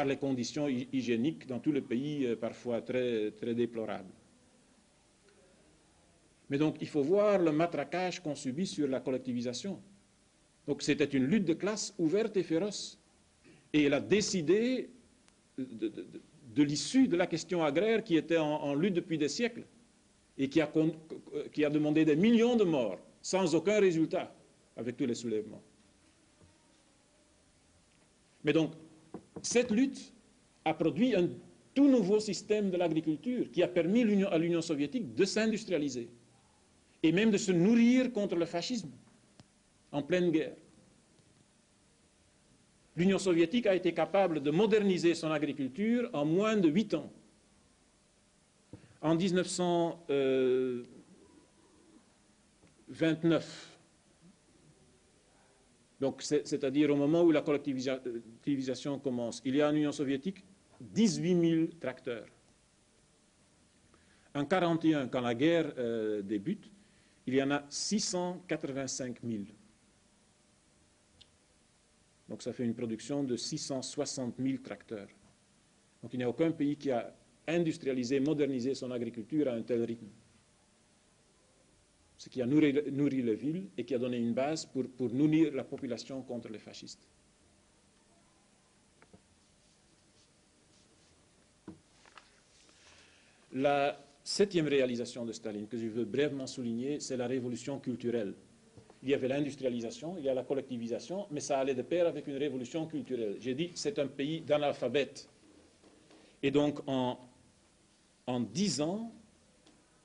les conditions hygiéniques dans tout le pays, parfois très, très déplorables. Mais donc, il faut voir le matraquage qu'on subit sur la collectivisation. Donc, c'était une lutte de classe ouverte et féroce. Et elle a décidé de l'issue de la question agraire qui était en lutte depuis des siècles et qui a demandé des millions de morts sans aucun résultat avec tous les soulèvements. Mais donc, cette lutte a produit un tout nouveau système de l'agriculture qui a permis à l'Union soviétique de s'industrialiser et même de se nourrir contre le fascisme en pleine guerre. L'Union soviétique a été capable de moderniser son agriculture en moins de 8 ans. En 1929, donc c'est-à-dire au moment où la collectivisation commence, il y a en Union soviétique 18 000 tracteurs. En 1941, quand la guerre débute, il y en a 685 000. Donc ça fait une production de 660 000 tracteurs. Donc il n'y a aucun pays qui a industrialisé, modernisé son agriculture à un tel rythme. Ce qui a nourri les villes et qui a donné une base pour nourrir la population contre les fascistes. La 7e réalisation de Staline, que je veux brièvement souligner, c'est la révolution culturelle. Il y avait l'industrialisation, il y a la collectivisation, mais ça allait de pair avec une révolution culturelle. J'ai dit, c'est un pays d'analphabètes. Et donc, en 10 ans,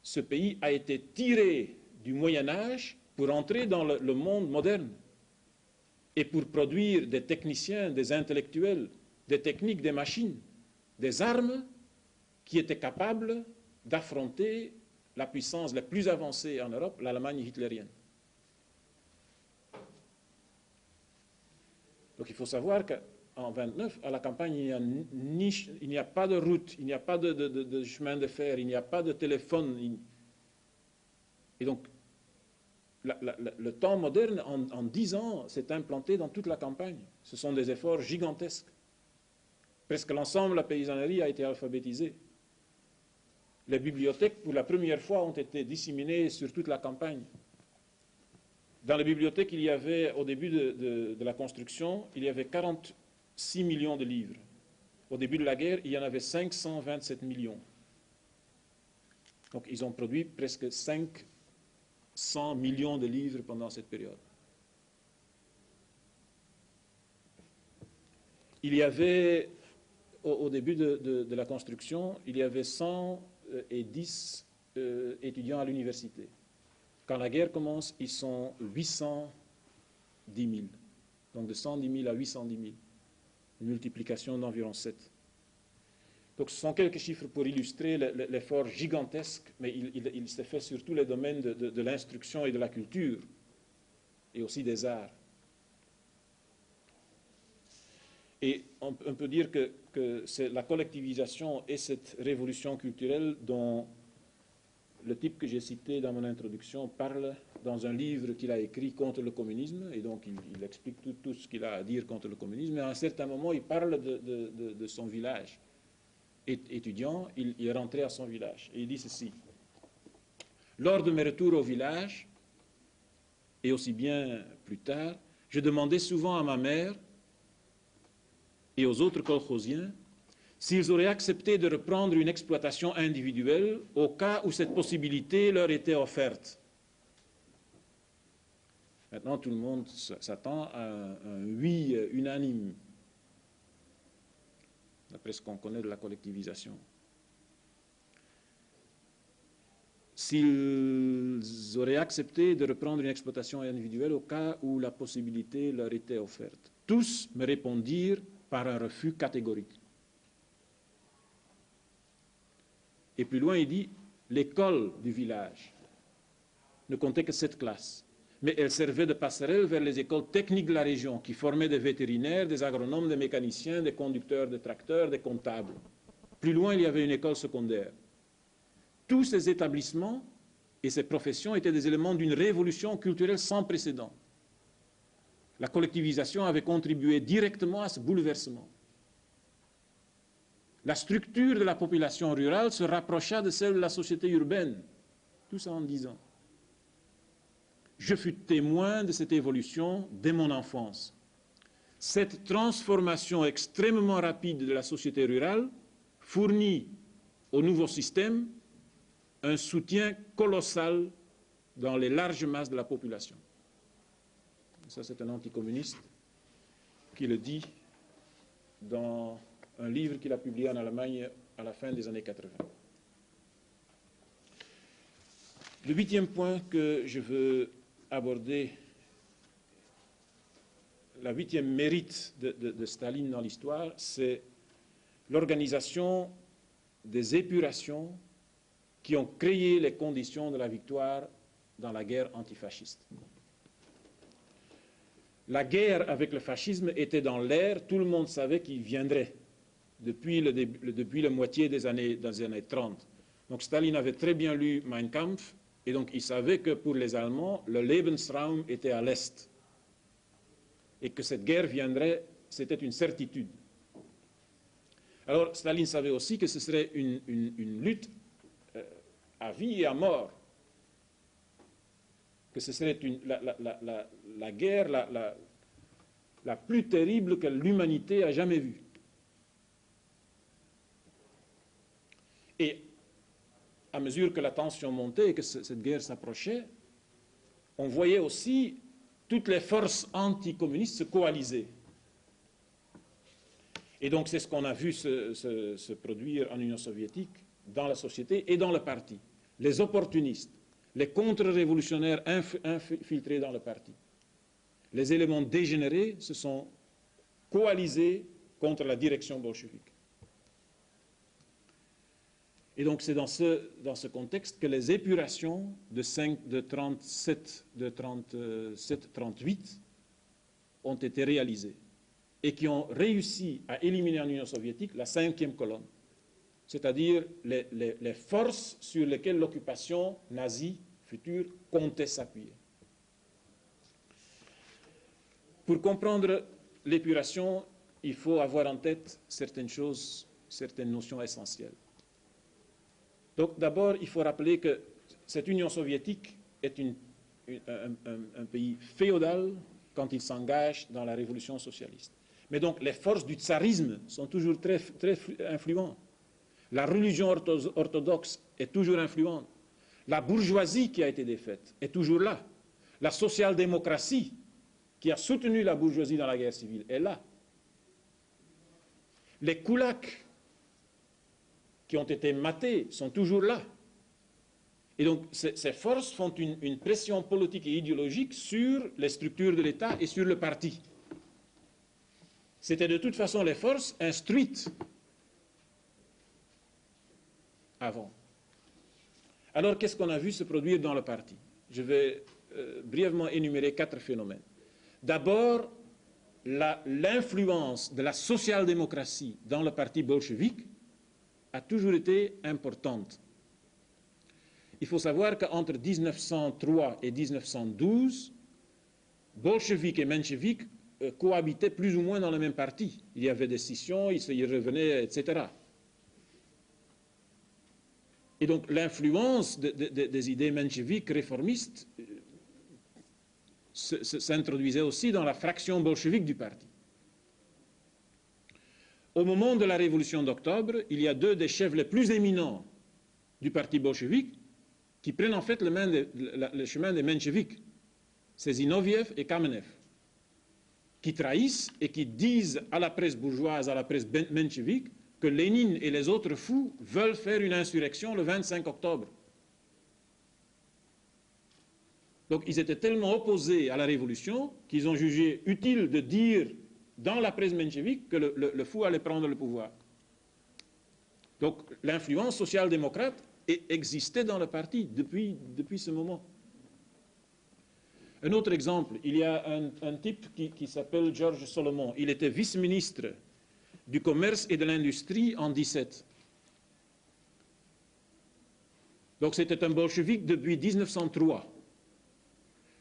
ce pays a été tiré du Moyen-Âge pour entrer dans le monde moderne et pour produire des techniciens, des intellectuels, des techniques, des machines, des armes qui étaient capables d'affronter la puissance la plus avancée en Europe, l'Allemagne hitlérienne. Donc il faut savoir qu'en 1929, à la campagne, il n'y a pas de route, il n'y a pas de chemin de fer, il n'y a pas de téléphone. Et donc, le temps moderne, en 10 ans, s'est implanté dans toute la campagne. Ce sont des efforts gigantesques. Presque l'ensemble de la paysannerie a été alphabétisée. Les bibliothèques, pour la première fois, ont été disséminées sur toute la campagne. Dans les bibliothèques, il y avait, au début de la construction, il y avait 46 millions de livres. Au début de la guerre, il y en avait 527 millions. Donc, ils ont produit presque 500 millions de livres pendant cette période. Il y avait, au début de la construction, il y avait 110 étudiants à l'université. Quand la guerre commence, ils sont 810 000. Donc de 110 000 à 810 000. Une multiplication d'environ 7. Donc ce sont quelques chiffres pour illustrer l'effort gigantesque, mais il s'est fait sur tous les domaines de l'instruction et de la culture, et aussi des arts. Et on peut dire que c'est la collectivisation et cette révolution culturelle dont le type que j'ai cité dans mon introduction parle dans un livre qu'il a écrit contre le communisme, et donc il explique tout ce qu'il a à dire contre le communisme, et à un certain moment, il parle de son village. Étudiant, il est rentré à son village, et il dit ceci. Lors de mes retours au village, et aussi bien plus tard, je demandais souvent à ma mère et aux autres kolkhosiens s'ils auraient accepté de reprendre une exploitation individuelle au cas où cette possibilité leur était offerte. Maintenant, tout le monde s'attend à un oui unanime, d'après ce qu'on connaît de la collectivisation. S'ils auraient accepté de reprendre une exploitation individuelle au cas où la possibilité leur était offerte. Tous me répondirent par un refus catégorique. Et plus loin, il dit, l'école du village ne comptait que 7 classes, mais elle servait de passerelle vers les écoles techniques de la région, qui formaient des vétérinaires, des agronomes, des mécaniciens, des conducteurs de tracteurs, des comptables. Plus loin, il y avait une école secondaire. Tous ces établissements et ces professions étaient des éléments d'une révolution culturelle sans précédent. La collectivisation avait contribué directement à ce bouleversement. La structure de la population rurale se rapprocha de celle de la société urbaine, tout ça en 10 ans. Je fus témoin de cette évolution dès mon enfance. Cette transformation extrêmement rapide de la société rurale fournit au nouveau système un soutien colossal dans les larges masses de la population. Ça, c'est un anticommuniste qui le dit dans un livre qu'il a publié en Allemagne à la fin des années 80. Le 8e point que je veux aborder, la 8e mérite de Staline dans l'histoire, c'est l'organisation des épurations qui ont créé les conditions de la victoire dans la guerre antifasciste. La guerre avec le fascisme était dans l'air, tout le monde savait qu'il viendrait depuis la moitié des années 30. Donc Staline avait très bien lu Mein Kampf, et donc il savait que pour les Allemands, le Lebensraum était à l'Est. Et que cette guerre viendrait, c'était une certitude. Alors Staline savait aussi que ce serait une lutte à vie et à mort. Que ce serait la guerre la plus terrible que l'humanité a jamais vue. Et à mesure que la tension montait et que cette guerre s'approchait, on voyait aussi toutes les forces anticommunistes se coaliser. Et donc c'est ce qu'on a vu se produire en Union soviétique, dans la société et dans le parti. Les opportunistes, les contre-révolutionnaires infiltrés dans le parti, les éléments dégénérés se sont coalisés contre la direction bolchevique. Et donc c'est dans ce contexte que les épurations de 37-38 ont été réalisées et qui ont réussi à éliminer en Union soviétique la 5e colonne, c'est-à-dire les forces sur lesquelles l'occupation nazie future comptait s'appuyer. Pour comprendre l'épuration, il faut avoir en tête certaines choses, certaines notions essentielles. Donc d'abord, il faut rappeler que cette Union soviétique est un pays féodal quand il s'engage dans la révolution socialiste. Mais donc les forces du tsarisme sont toujours très, très influentes. La religion orthodoxe est toujours influente. La bourgeoisie qui a été défaite est toujours là. La social-démocratie qui a soutenu la bourgeoisie dans la guerre civile est là. Les koulaks qui ont été matés sont toujours là. Et donc ces forces font une pression politique et idéologique sur les structures de l'État et sur le parti. C'était de toute façon les forces instruites avant. Alors qu'est-ce qu'on a vu se produire dans le parti? Je vais brièvement énumérer 4 phénomènes. D'abord, l'influence de la social-démocratie dans le parti bolchevique a toujours été importante. Il faut savoir qu'entre 1903 et 1912, bolcheviques et mencheviques cohabitaient plus ou moins dans le même parti. Il y avait des scissions, ils y revenaient, etc. Et donc l'influence des idées mencheviques réformistes s'introduisait aussi dans la fraction bolchevique du parti. Au moment de la révolution d'octobre, il y a 2 des chefs les plus éminents du parti bolchevique qui prennent en fait le chemin des mencheviks. C'est Zinoviev et Kamenev, qui trahissent et qui disent à la presse bourgeoise, à la presse menchevike, que Lénine et les autres fous veulent faire une insurrection le 25 octobre. Donc ils étaient tellement opposés à la révolution qu'ils ont jugé utile de dire dans la presse menchevike que le fou allait prendre le pouvoir. Donc l'influence social-démocrate existait dans le parti depuis ce moment. Un autre exemple, il y a un type qui s'appelle Georges Solomon. Il était vice-ministre du commerce et de l'industrie en 17. Donc c'était un bolchevique depuis 1903.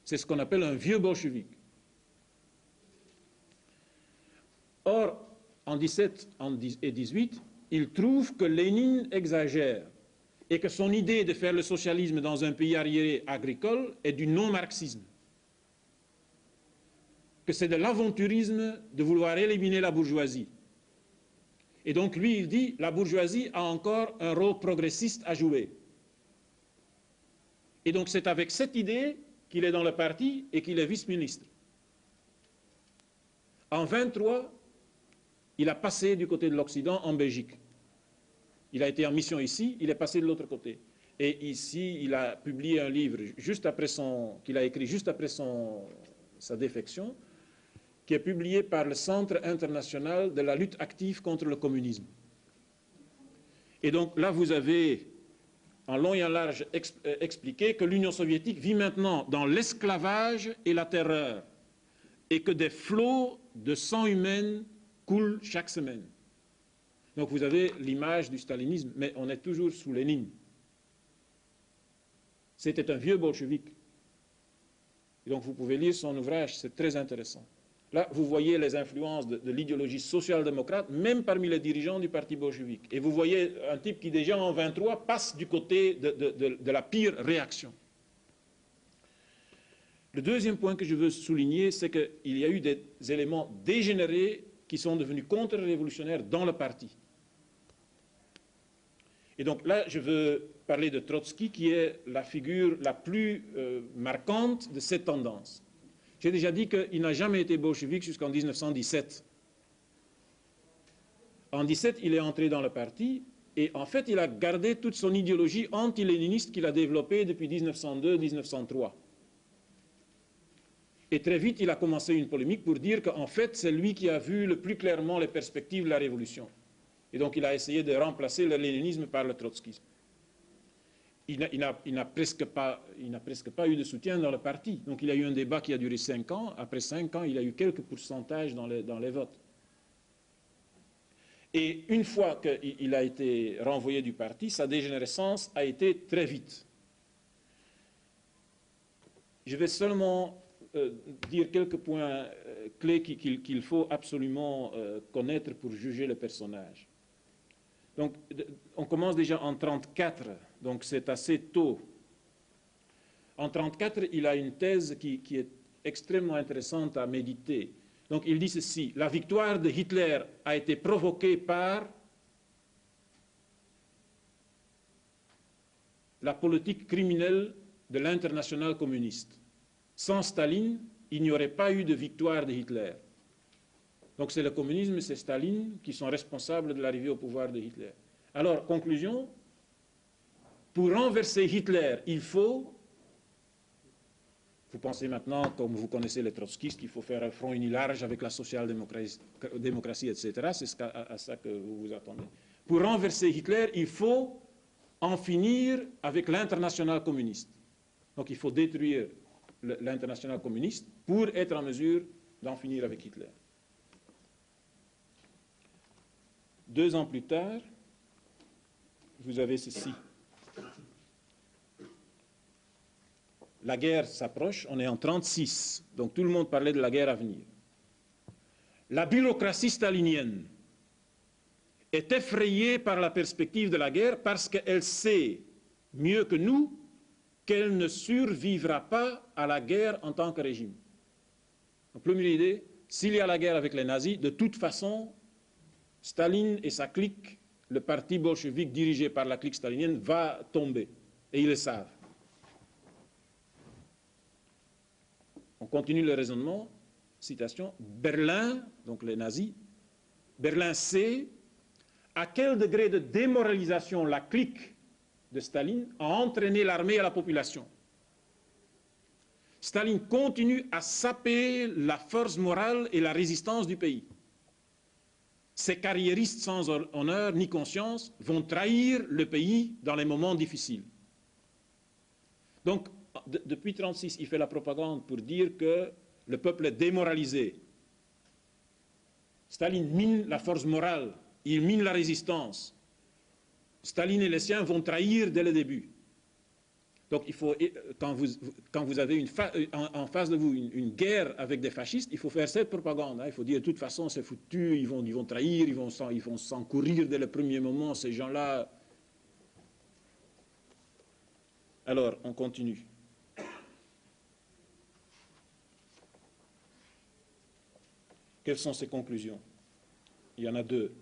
C'est ce qu'on appelle un vieux bolchevique. Or, en 17 et 18, il trouve que Lénine exagère et que son idée de faire le socialisme dans un pays arriéré agricole est du non-marxisme. Que c'est de l'aventurisme de vouloir éliminer la bourgeoisie. Et donc lui, il dit, la bourgeoisie a encore un rôle progressiste à jouer. Et donc c'est avec cette idée qu'il est dans le parti et qu'il est vice-ministre. En 1923, il a passé du côté de l'Occident en Belgique. Il a été en mission ici, il est passé de l'autre côté. Et ici, il a publié un livre qu'il a écrit juste après sa défection, qui est publié par le Centre international de la lutte active contre le communisme. Et donc là, vous avez en long et en large expliqué que l'Union soviétique vit maintenant dans l'esclavage et la terreur, et que des flots de sang humain coulent chaque semaine. Donc vous avez l'image du stalinisme, mais on est toujours sous Lénine. C'était un vieux bolchevique. Et donc vous pouvez lire son ouvrage, c'est très intéressant. Là, vous voyez les influences de l'idéologie social-démocrate, même parmi les dirigeants du parti bolchevique. Et vous voyez un type qui, déjà en 1923, passe du côté de la pire réaction. Le deuxième point que je veux souligner, c'est qu'il y a eu des éléments dégénérés qui sont devenus contre-révolutionnaires dans le parti. Et donc là, je veux parler de Trotsky, qui est la figure la plus marquante de cette tendance. J'ai déjà dit qu'il n'a jamais été bolchevique jusqu'en 1917. En 1917, il est entré dans le parti et en fait, il a gardé toute son idéologie anti-léniniste qu'il a développée depuis 1902-1903. Et très vite, il a commencé une polémique pour dire qu'en fait, c'est lui qui a vu le plus clairement les perspectives de la révolution. Et donc, il a essayé de remplacer le léninisme par le trotskisme. Il n'a presque pas eu de soutien dans le parti. Donc il y a eu un débat qui a duré 5 ans. Après 5 ans, il a eu quelques pourcentages dans les votes. Et une fois qu'il a été renvoyé du parti, sa dégénérescence a été très vite. Je vais seulement dire quelques points clés qu'il faut absolument connaître pour juger le personnage. Donc, on commence déjà en 1934, donc c'est assez tôt. En 1934, il a une thèse qui est extrêmement intéressante à méditer. Donc, il dit ceci: la victoire de Hitler a été provoquée par la politique criminelle de l'internationale communiste. Sans Staline, il n'y aurait pas eu de victoire de Hitler. Donc c'est le communisme, c'est Staline qui sont responsables de l'arrivée au pouvoir de Hitler. Alors, conclusion, pour renverser Hitler, il faut, vous pensez maintenant, comme vous connaissez les trotskistes, qu'il faut faire un front uni large avec la social-démocratie, etc. C'est à ça que vous vous attendez. Pour renverser Hitler, il faut en finir avec l'internationale communiste. Donc il faut détruire l'internationale communiste pour être en mesure d'en finir avec Hitler. 2 ans plus tard, vous avez ceci. La guerre s'approche, on est en 1936, donc tout le monde parlait de la guerre à venir. La bureaucratie stalinienne est effrayée par la perspective de la guerre parce qu'elle sait mieux que nous qu'elle ne survivra pas à la guerre en tant que régime. Donc, première idée, s'il y a la guerre avec les nazis, de toute façon, Staline et sa clique, le parti bolchevique dirigé par la clique stalinienne, va tomber. Et ils le savent. On continue le raisonnement. Citation. Berlin, donc les nazis, Berlin sait à quel degré de démoralisation la clique de Staline a entraîné l'armée et la population. Staline continue à saper la force morale et la résistance du pays. Ces carriéristes sans honneur ni conscience vont trahir le pays dans les moments difficiles. Donc, depuis 1936, il fait la propagande pour dire que le peuple est démoralisé. Staline mine la force morale, il mine la résistance. Staline et les siens vont trahir dès le début. Donc, il faut, quand vous avez en face de vous une guerre avec des fascistes, il faut faire cette propagande. Hein. Il faut dire, de toute façon, c'est foutu, ils vont trahir, ils vont s'encourir dès le premier moment, ces gens-là. Alors, on continue. Quelles sont ses conclusions? Il y en a deux.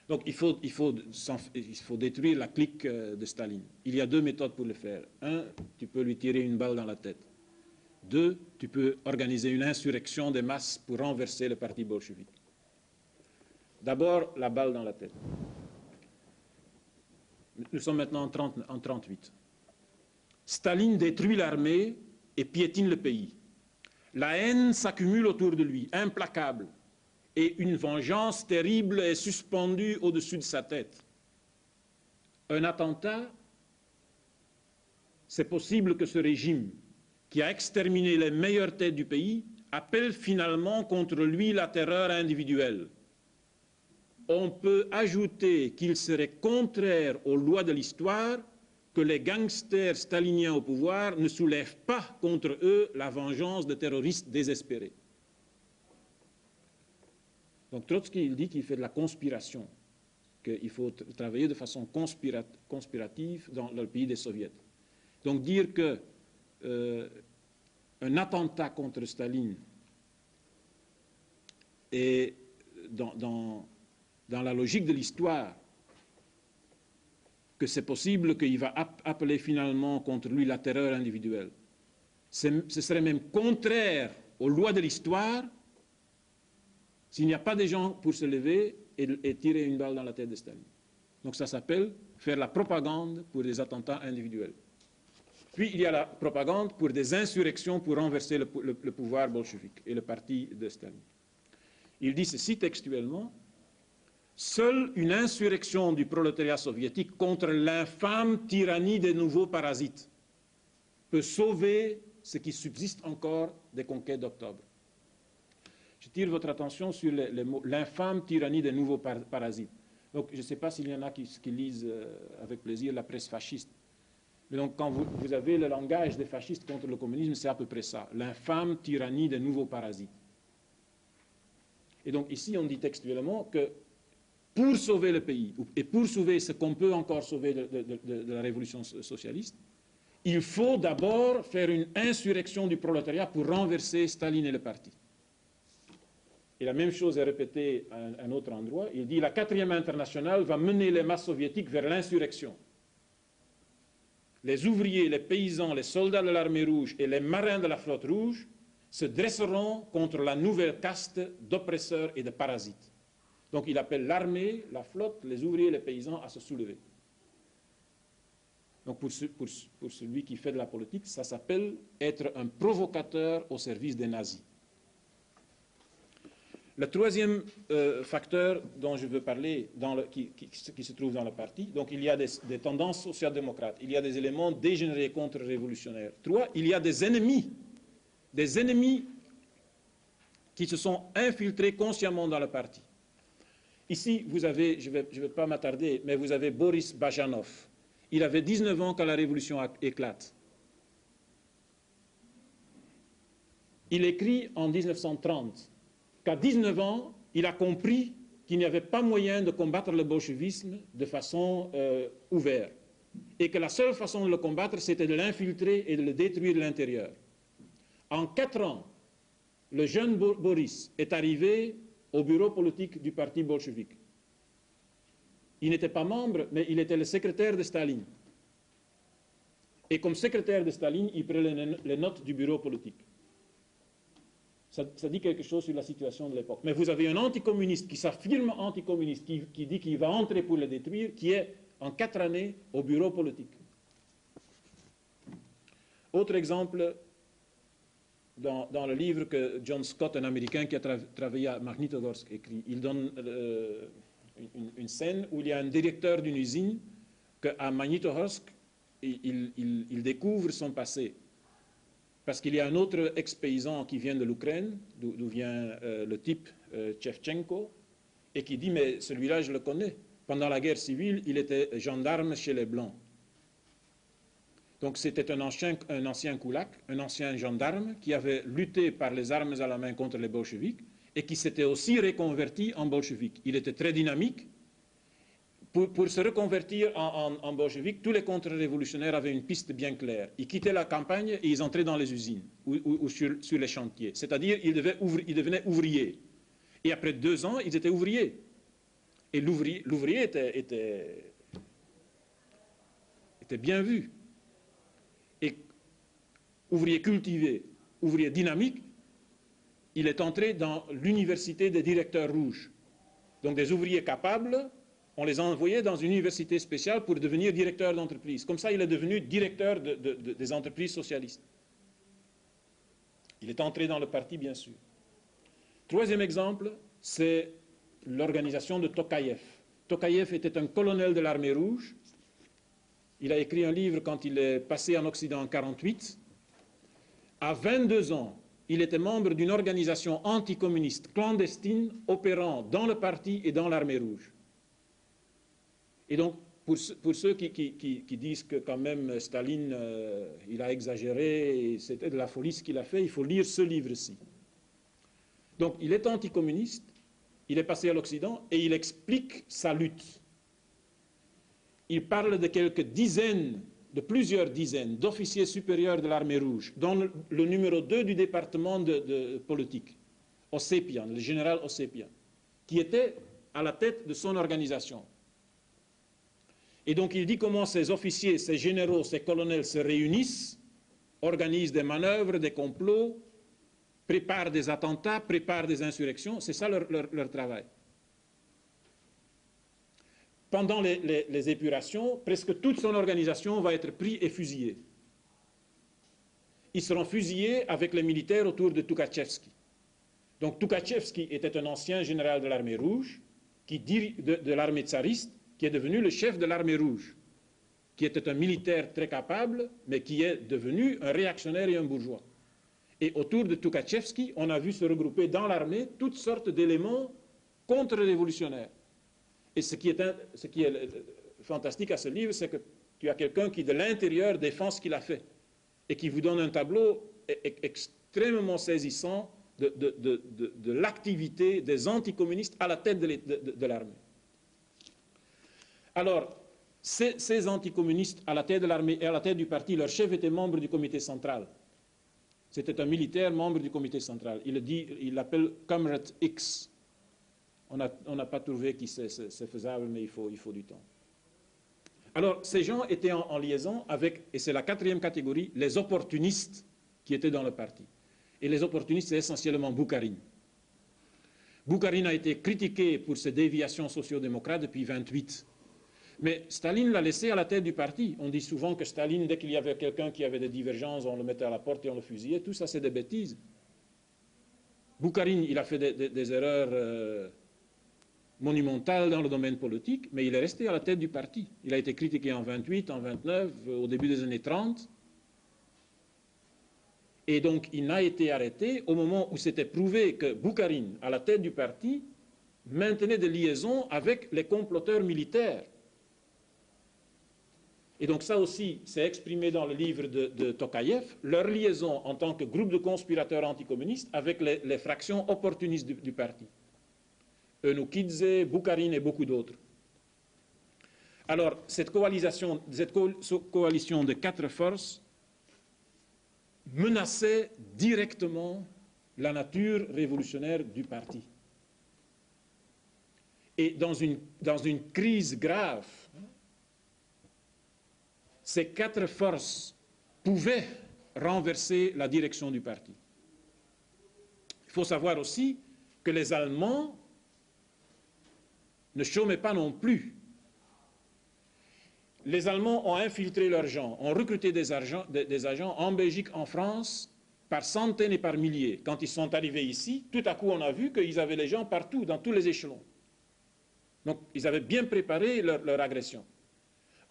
Donc, il faut détruire la clique de Staline. Il y a deux méthodes pour le faire. Un, tu peux lui tirer une balle dans la tête. Deux, tu peux organiser une insurrection des masses pour renverser le parti bolchevique. D'abord, la balle dans la tête. Nous sommes maintenant en 1938. Staline détruit l'armée et piétine le pays. La haine s'accumule autour de lui, implacable, et une vengeance terrible est suspendue au-dessus de sa tête. Un attentat, c'est possible que ce régime, qui a exterminé les meilleures têtes du pays, appelle finalement contre lui la terreur individuelle. On peut ajouter qu'il serait contraire aux lois de l'histoire que les gangsters staliniens au pouvoir ne soulèvent pas contre eux la vengeance de terroristes désespérés. Donc Trotsky, il dit qu'il fait de la conspiration, qu'il faut travailler de façon conspirative dans le pays des soviets. Donc dire que un attentat contre Staline est dans la logique de l'histoire, que c'est possible qu'il va appeler finalement contre lui la terreur individuelle. Ce serait même contraire aux lois de l'histoire s'il n'y a pas de gens pour se lever et tirer une balle dans la tête de Staline. Donc ça s'appelle faire la propagande pour des attentats individuels. Puis il y a la propagande pour des insurrections pour renverser le pouvoir bolchevique et le parti de Staline. Il dit ceci textuellement: seule une insurrection du prolétariat soviétique contre l'infâme tyrannie des nouveaux parasites peut sauver ce qui subsiste encore des conquêtes d'octobre. Je tire votre attention sur les mots l'infâme tyrannie des nouveaux parasites. Donc, je ne sais pas s'il y en a qui lisent avec plaisir la presse fasciste. Mais donc, quand vous avez le langage des fascistes contre le communisme, c'est à peu près ça. L'infâme tyrannie des nouveaux parasites. Et donc, ici, on dit textuellement que pour sauver le pays, et pour sauver ce qu'on peut encore sauver de la révolution socialiste, il faut d'abord faire une insurrection du prolétariat pour renverser Staline et le parti. Et la même chose est répétée à un autre endroit. Il dit: la 4e internationale va mener les masses soviétiques vers l'insurrection. Les ouvriers, les paysans, les soldats de l'armée rouge et les marins de la flotte rouge se dresseront contre la nouvelle caste d'oppresseurs et de parasites. Donc il appelle l'armée, la flotte, les ouvriers, les paysans à se soulever. Donc pour celui qui fait de la politique, ça s'appelle être un provocateur au service des nazis. Le troisième facteur dont je veux parler, qui se trouve dans le parti, donc il y a des tendances social-démocrates, il y a des éléments dégénérés contre-révolutionnaires. 3, il y a des ennemis qui se sont infiltrés consciemment dans le parti. Ici, vous avez, je ne vais pas m'attarder, mais vous avez Boris Bajanov. Il avait 19 ans quand la révolution éclate. Il écrit en 1930 qu'à 19 ans, il a compris qu'il n'y avait pas moyen de combattre le bolchevisme de façon ouverte. Et que la seule façon de le combattre, c'était de l'infiltrer et de le détruire de l'intérieur. En 4 ans, le jeune Boris est arrivé au bureau politique du parti bolchevique. Il n'était pas membre, mais il était le secrétaire de Staline. Et comme secrétaire de Staline, il prenait les notes du bureau politique. Ça dit quelque chose sur la situation de l'époque. Mais vous avez un anticommuniste qui s'affirme anticommuniste, qui dit qu'il va entrer pour le détruire, qui est en 4 années au bureau politique. Autre exemple, dans le livre que John Scott, un Américain qui a travaillé à Magnitogorsk, écrit, il donne une scène où il y a un directeur d'une usine qu'à Magnitogorsk, il découvre son passé. Parce qu'il y a un autre ex-paysan qui vient de l'Ukraine, d'où vient le type Tchevchenko, et qui dit: mais celui-là, je le connais. Pendant la guerre civile, il était gendarme chez les Blancs. Donc c'était un ancien koulak, un ancien gendarme qui avait lutté par les armes à la main contre les bolcheviks et qui s'était aussi reconverti en bolchevique. Il était très dynamique. Pour se reconvertir en bolchevique, tous les contre-révolutionnaires avaient une piste bien claire. Ils quittaient la campagne et ils entraient dans les usines ou sur les chantiers. C'est-à-dire ils devenaient ouvriers. Et après 2 ans, ils étaient ouvriers. Et l'ouvrier était bien vu. Et ouvrier cultivé, ouvrier dynamique, il est entré dans l'université des directeurs rouges. Donc des ouvriers capables, on les a envoyés dans une université spéciale pour devenir directeur d'entreprise. Comme ça, il est devenu directeur des entreprises socialistes. Il est entré dans le parti, bien sûr. Troisième exemple, c'est l'organisation de Tokayev. Tokayev était un colonel de l'armée rouge. Il a écrit un livre quand il est passé en Occident en 1948. À 22 ans, il était membre d'une organisation anticommuniste clandestine opérant dans le parti et dans l'armée rouge. Et donc, pour ceux qui disent que quand même Staline, il a exagéré et c'était de la folie ce qu'il a fait, il faut lire ce livre-ci. Donc, il est anticommuniste, il est passé à l'Occident et il explique sa lutte. Il parle de de plusieurs dizaines d'officiers supérieurs de l'armée rouge, dont le numéro 2 du département de politique, Ossepian, le général Ossepian, qui était à la tête de son organisation. Et donc il dit comment ces officiers, ces généraux, ces colonels se réunissent, organisent des manœuvres, des complots, préparent des attentats, préparent des insurrections. C'est ça leur travail. Pendant les épurations, presque toute son organisation va être prise et fusillée. Ils seront fusillés avec les militaires autour de Tukhachevsky. Donc Tukhachevsky était un ancien général de l'armée rouge, de l'armée tsariste, qui est devenu le chef de l'armée rouge, qui était un militaire très capable, mais qui est devenu un réactionnaire et un bourgeois. Et autour de Tukhachevsky, on a vu se regrouper dans l'armée toutes sortes d'éléments contre-révolutionnaires. Et ce qui est fantastique à ce livre, c'est que tu as quelqu'un qui, de l'intérieur, défend ce qu'il a fait et qui vous donne un tableau extrêmement saisissant de l'activité des anticommunistes à la tête de l'armée. Alors, ces anticommunistes à la tête de l'armée et à la tête du parti, leur chef était membre du comité central. C'était un militaire membre du comité central. Il l'appelle Comrade X. On n'a pas trouvé qui c'est faisable, mais il faut du temps. Alors, ces gens étaient en liaison avec, et c'est la 4e catégorie, les opportunistes qui étaient dans le parti. Et les opportunistes, c'est essentiellement Boukharine. Boukharine a été critiqué pour ses déviations sociodémocrates depuis 1928. Mais Staline l'a laissé à la tête du parti. On dit souvent que Staline, dès qu'il y avait quelqu'un qui avait des divergences, on le mettait à la porte et on le fusillait. Tout ça, c'est des bêtises. Boukharine, il a fait des erreurs monumentales dans le domaine politique, mais il est resté à la tête du parti. Il a été critiqué en 28, en 29, au début des années 30. Et donc, il n'a été arrêté au moment où c'était prouvé que Boukharine, à la tête du parti, maintenait des liaisons avec les comploteurs militaires. Et donc ça aussi, c'est exprimé dans le livre de Tokayev, leur liaison en tant que groupe de conspirateurs anticommunistes avec les fractions opportunistes du parti. Eunoukidze, Boukharine et beaucoup d'autres. Alors, cette coalition de 4 forces menaçait directement la nature révolutionnaire du parti. Et dans une crise grave, ces 4 forces pouvaient renverser la direction du parti. Il faut savoir aussi que les Allemands ne chômaient pas non plus. Les Allemands ont infiltré leurs gens, ont recruté des agents en Belgique, en France, par centaines et par milliers. Quand ils sont arrivés ici, tout à coup on a vu qu'ils avaient les gens partout, dans tous les échelons. Donc ils avaient bien préparé leur agression.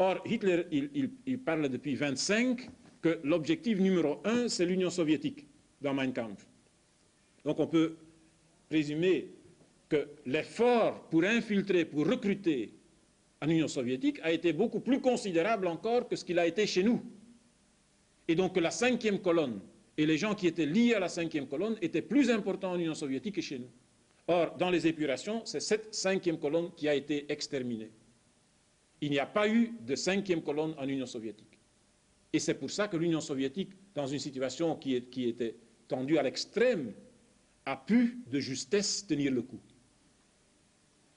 Or, Hitler, il parle depuis 1925 que l'objectif numéro 1, c'est l'Union soviétique dans Mein Kampf. Donc on peut présumer que l'effort pour infiltrer, pour recruter en Union soviétique a été beaucoup plus considérable encore que ce qu'il a été chez nous. et donc que la 5e colonne et les gens qui étaient liés à la 5e colonne étaient plus importants en Union soviétique que chez nous. Or, dans les épurations, c'est cette 5e colonne qui a été exterminée. Il n'y a pas eu de 5e colonne en Union soviétique. Et c'est pour ça que l'Union soviétique, dans une situation qui était tendue à l'extrême, a pu de justesse tenir le coup.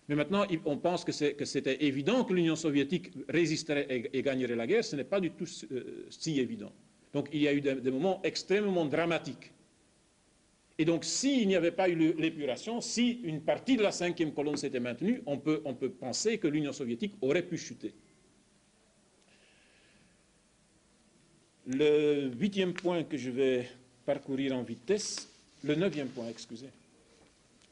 Mais maintenant, on pense que c'était évident que l'Union soviétique résisterait et gagnerait la guerre. Ce n'est pas du tout si évident. Donc il y a eu des moments extrêmement dramatiques. Et donc s'il n'y avait pas eu l'épuration, si une partie de la 5e colonne s'était maintenue, on peut penser que l'Union soviétique aurait pu chuter. Le 8e point que je vais parcourir en vitesse, le 9e point, excusez,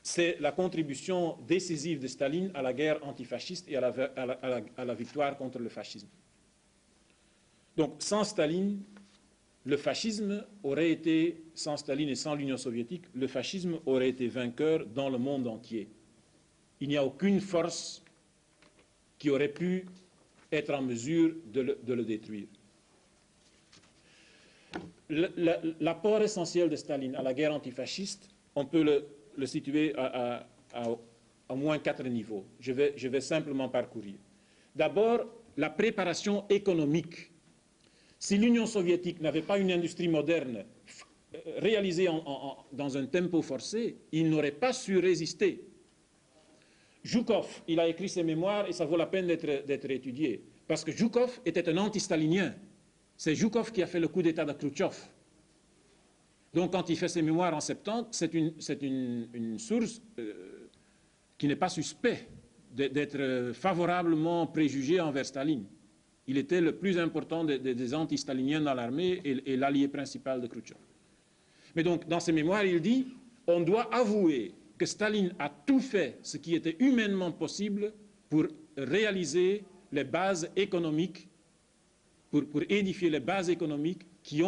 c'est la contribution décisive de Staline à la guerre antifasciste et à la victoire contre le fascisme. Donc sans Staline, le fascisme aurait été, sans Staline et sans l'Union soviétique, le fascisme aurait été vainqueur dans le monde entier. Il n'y a aucune force qui aurait pu être en mesure de le détruire. L'apport essentiel de Staline à la guerre antifasciste, on peut le situer à au moins 4 niveaux. Je vais simplement parcourir. D'abord, la préparation économique. Si l'Union soviétique n'avait pas une industrie moderne réalisée dans un tempo forcé, il n'aurait pas su résister. Zhukov, il a écrit ses mémoires et ça vaut la peine d'être étudié. Parce que Zhukov était un anti-stalinien. C'est Zhukov qui a fait le coup d'État de Khrouchtchev. Donc quand il fait ses mémoires en 70, c'est une source qui n'est pas suspecte d'être favorablement préjugée envers Staline. Il était le plus important des anti-staliniens dans l'armée et l'allié principal de Khrouchtchev. Mais donc, dans ses mémoires, il dit « On doit avouer que Staline a tout fait ce qui était humainement possible pour réaliser les bases économiques, pour édifier les bases économiques qui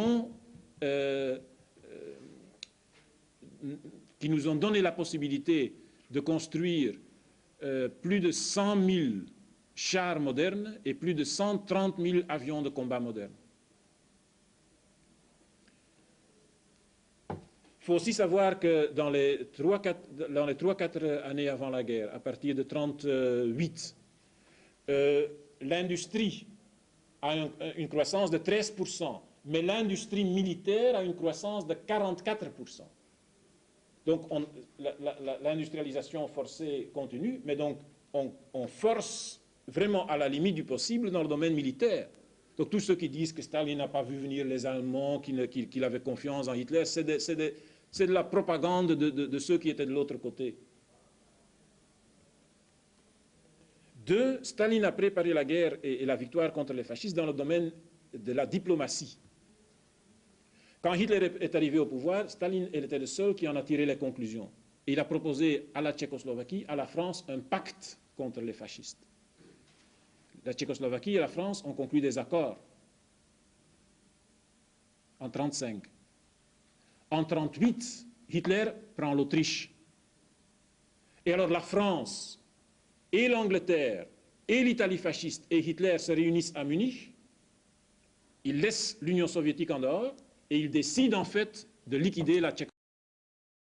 nous ont donné la possibilité de construire plus de 100 000 chars modernes et plus de 130 000 avions de combat modernes. » Il faut aussi savoir que dans les 3-4 années avant la guerre, à partir de 1938, l'industrie a une croissance de 13%, mais l'industrie militaire a une croissance de 44%. Donc l'industrialisation forcée continue, mais donc on force vraiment à la limite du possible dans le domaine militaire. Donc tous ceux qui disent que Staline n'a pas vu venir les Allemands, qu'il avait confiance en Hitler, c'est de la propagande de ceux qui étaient de l'autre côté. 2, Staline a préparé la guerre et la victoire contre les fascistes dans le domaine de la diplomatie. Quand Hitler est arrivé au pouvoir, Staline était le seul qui en a tiré les conclusions. Et il a proposé à la Tchécoslovaquie, à la France, un pacte contre les fascistes. La Tchécoslovaquie et la France ont conclu des accords en 1935. En 1938, Hitler prend l'Autriche. Et alors la France et l'Angleterre et l'Italie fasciste et Hitler se réunissent à Munich. Ils laissent l'Union soviétique en dehors et ils décident en fait de liquider la Tchécoslovaquie.